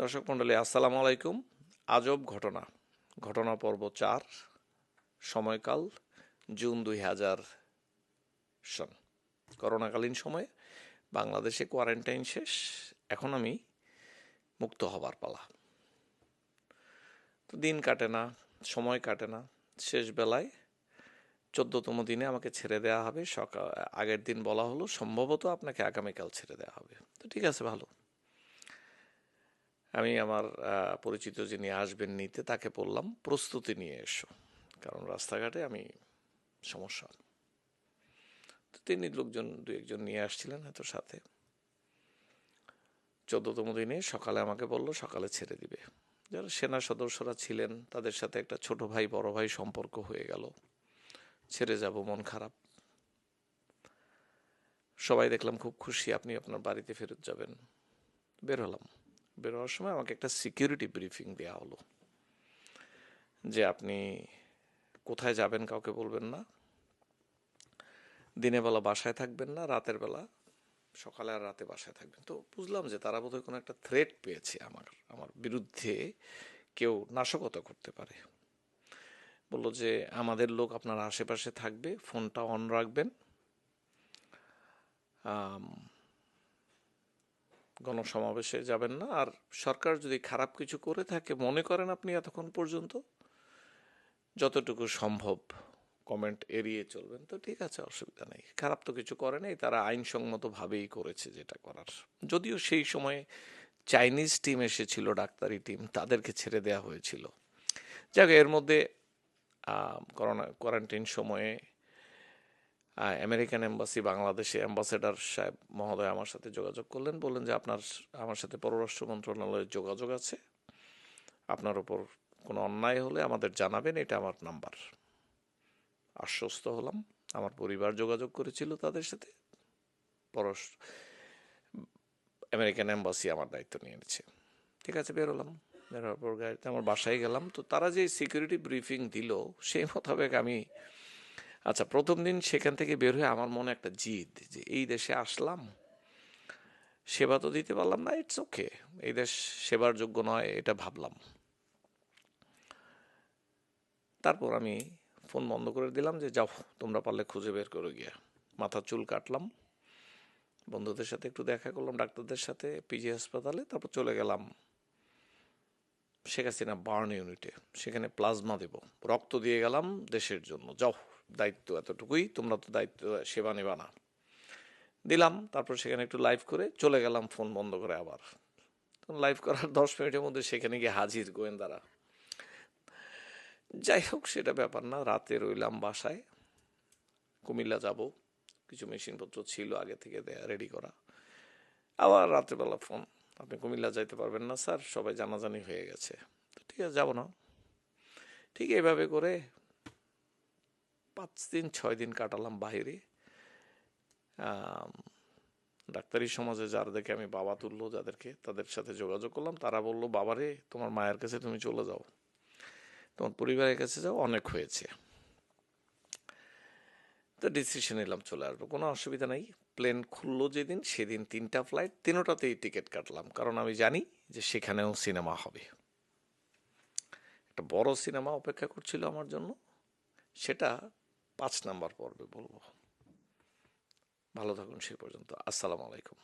দর্শক মণ্ডলী আসসালামু আলাইকুম। আজব ঘটনা, ঘটনা পর্ব 4, সময়কাল জুন 2000 সন। করোনাকালীন সময়ে বাংলাদেশে কোয়ারেন্টাইন শেষ, এখন আমি মুক্ত হবার পালা। তো দিন কাটে না, সময় কাটে না, শেষ বেলায় 14তম দিনে আমাকে ছেড়ে দেওয়া হবে। আগের দিন বলা হলো সম্ভবত আপনাকে আগামীকাল ছেড়ে দেওয়া হবে। তো ঠিক আছে, ভালো। আমি আমার পরিচিত যিনি আসবেন নিতে তাকে বললাম প্রস্তুতি নিয়ে এসো, কারণ রাস্তাঘাটে আমি সমস্যা। তো তিনি লোকজন দু একজন নিয়ে আসছিলেন হয়তো সাথে। 14তম দিনে সকালে আমাকে বলল সকালে ছেড়ে দিবে। যারা সেনা সদস্যরা ছিলেন তাদের সাথে একটা ছোট ভাই বড় ভাই সম্পর্ক হয়ে গেল। ছেড়ে যাব, মন খারাপ। সবাই দেখলাম খুব খুশি, আপনি আপনার বাড়িতে ফেরত যাবেন। বের হলাম। বের হওয়ার সময় আমাকে একটা সিকিউরিটি ব্রিফিং দেওয়া হলো যে আপনি কোথায় যাবেন কাউকে বলবেন না, দিনের বেলা বাসায় থাকবেন না, রাতের বেলা সকালে আর রাতে বাসায় থাকবেন। তো বুঝলাম যে তারা বোধহয় কোনো একটা থ্রেট পেয়েছে, আমার বিরুদ্ধে কেউ নাশকতা করতে পারে। বললো যে আমাদের লোক আপনার আশেপাশে থাকবে, ফোনটা অন রাখবেন, গণসমাবেশে যাবেন না, আর সরকার যদি খারাপ কিছু করে থাকে মনে করেন আপনি এতক্ষণ পর্যন্ত, যতটুকু সম্ভব কমেন্ট এড়িয়ে চলবেন। তো ঠিক আছে, অসুবিধা নেই, খারাপ তো কিছু করে নেই, তারা আইনসঙ্গতভাবেই করেছে যেটা করার। যদিও সেই সময়ে চাইনিজ টিম এসেছিল, ডাক্তারি টিম, তাদেরকে ছেড়ে দেওয়া হয়েছিল। যাক, এর মধ্যে করোনা কোয়ারেন্টাইন সময়ে আমেরিকান এম্বাসি বাংলাদেশে অ্যাম্বাসেডার সাহেব মহোদয় আমার সাথে যোগাযোগ করলেন, বললেন যে আমার সাথে পররাষ্ট্র মন্ত্রণালয়ের যোগাযোগ আছে, আপনার ওপর কোনো অন্যায় হলে আমাদের জানাবেন, এটা আমার নাম্বার। আশ্বস্ত হলাম। আমার পরিবার যোগাযোগ করেছিল তাদের সাথে, পররাষ্ট্র আমেরিকান এম্বাসি আমার দায়িত্ব নিয়ে নিচ্ছে। ঠিক আছে, বেরোলাম। বের হওয়ার পর গাড়িতে আমার বাসায় গেলাম। তো তারা যে সিকিউরিটি ব্রিফিং দিল সেই মোতাবেক আমি, আচ্ছা, প্রথম দিন সেখান থেকে বের হয়ে আমার মনে একটা জিদ যে এই দেশে আসলাম, সেবা তো দিতে পারলাম না, ইটস ওকে, এই দেশ সেবার যোগ্য নয় এটা ভাবলাম। তারপর আমি ফোন বন্ধ করে দিলাম যে যাও, তোমরা পারলে খুঁজে বের করে গিয়া। মাথার চুল কাটলাম, বন্ধুদের সাথে একটু দেখা করলাম, ডাক্তারদের সাথে পিজি হাসপাতালে, তারপর চলে গেলাম শেখ হাসিনা বার্ন ইউনিটে। সেখানে প্লাজমা দেব, রক্ত দিয়ে গেলাম দেশের জন্য। যাও, দায়িত্ব এতটুকুই, তোমরা তো দায়িত্ব সেবা নেবা না। দিলাম, তারপর সেখানে একটু লাইভ করে চলে গেলাম ফোন বন্ধ করে। আবার লাইভ করার 10 মিনিটের মধ্যে সেখানে গিয়ে হাজির গোয়েন্দারা। যাই হোক, সেটা ব্যাপার না। রাতে রইলাম বাসায়, কুমিল্লা যাব, কিছু মেশিনপত্র ছিল আগে থেকে দেয়া রেডি করা। আবার রাত্রেবেলা ফোন, আপনি কুমিল্লা যাইতে পারবেন না স্যার, সবাই জানাজানি হয়ে গেছে। তো ঠিক আছে, যাবো না। ঠিক এইভাবে করে 5 দিন 6 দিন কাটালাম বাইরে। ডাক্তারি সমাজে যাদেরকে আমি বাবা তুললো, তাদের সাথে যোগাযোগ করলাম। তারা বললো, বাবারে, তোমার মায়ের কাছে তুমি চলে যাও, তোমার পরিবারের কাছে যাও, অনেক হয়েছে। তো ডিসিশন নিলাম চলে আসবো, কোনো অসুবিধা নেই। প্লেন খুললো যেদিন, সেদিন 3টা ফ্লাইট, 3টাতেই টিকিট কাটলাম, কারণ আমি জানি যে সেখানেও সিনেমা হবে। একটা বড় সিনেমা অপেক্ষা করছিল আমার জন্য, সেটা 5 নাম্বার পর্বে বলবো। ভালো থাকুন সে পর্যন্ত। আসসালামু আলাইকুম।